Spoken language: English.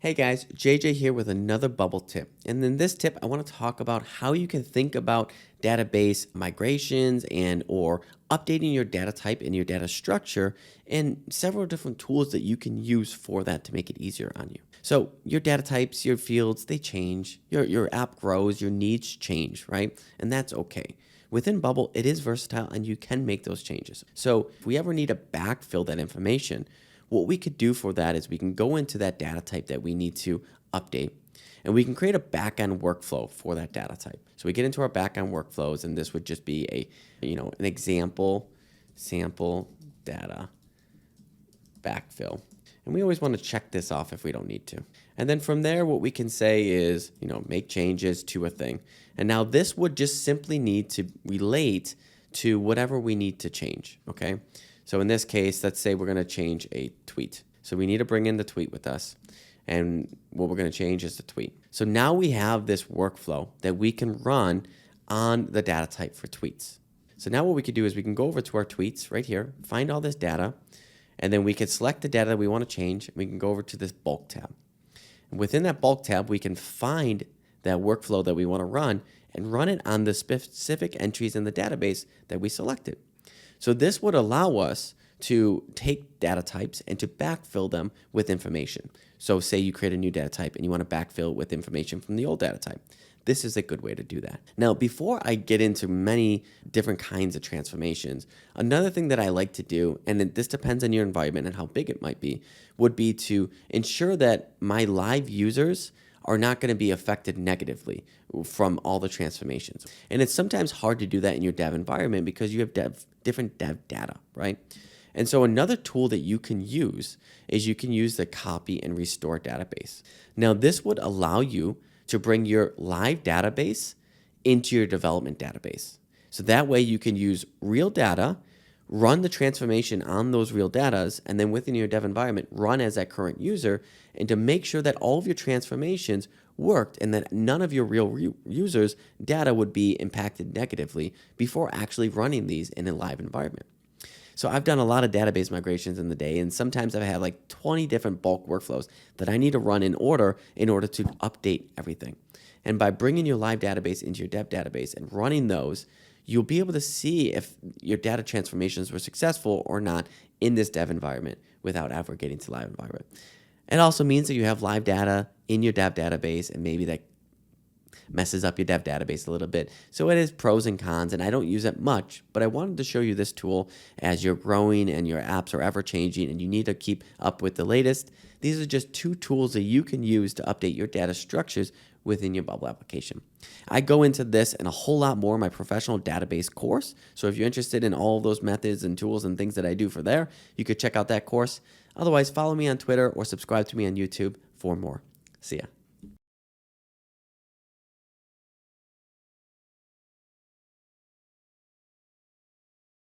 Hey guys, JJ here with another bubble tip. And in this tip, I want to talk about how you can think about database migrations and or updating your data type and your data structure and several different tools that you can use for that to make it easier on you. So your data types, your fields, they change. Your app grows, your needs change, right? And that's okay. Within Bubble, it is versatile and you can make those changes. So if we ever need to backfill that information, what we could do for that is we can go into that data type that we need to update, and we can create a backend workflow for that data type. So we get into our backend workflows, and this would just be an example sample data backfill. And we always want to check this off if we don't need to. And then from there, what we can say is, make changes to a thing. And now this would just simply need to relate to whatever we need to change, okay? So in this case, let's say we're going to change a tweet. So we need to bring in the tweet with us. And what we're going to change is the tweet. So now we have this workflow that we can run on the data type for tweets. So now what we could do is we can go over to our tweets right here, find all this data, and then we can select the data that we want to change. And we can go over to this bulk tab. And within that bulk tab, we can find that workflow that we want to run and run it on the specific entries in the database that we selected. So this would allow us to take data types and to backfill them with information. So say you create a new data type and you want to backfill with information from the old data type. This is a good way to do that. Now, before I get into many different kinds of transformations, another thing that I like to do, and this depends on your environment and how big it might be, would be to ensure that my live users are not going to be affected negatively from all the transformations. And it's sometimes hard to do that in your dev environment because you have different dev data, right? And so another tool that you can use is you can use the copy and restore database. Now, this would allow you to bring your live database into your development database. So that way you can use real data, run the transformation on those real datas, and then within your dev environment, run as that current user, and to make sure that all of your transformations worked and that none of your real users' data would be impacted negatively before actually running these in a live environment. So I've done a lot of database migrations in the day, and sometimes I've had like 20 different bulk workflows that I need to run in order to update everything. And by bringing your live database into your dev database and running those, you'll be able to see if your data transformations were successful or not in this dev environment without ever getting to live environment. It also means that you have live data in your dev database, and maybe that messes up your dev database a little bit. So it is pros and cons, and I don't use it much, but I wanted to show you this tool as you're growing and your apps are ever changing and you need to keep up with the latest. These are just two tools that you can use to update your data structures within your Bubble application. I go into this and a whole lot more in my professional database course. So if you're interested in all of those methods and tools and things that I do for there, you could check out that course. Otherwise, follow me on Twitter or subscribe to me on YouTube for more. See ya.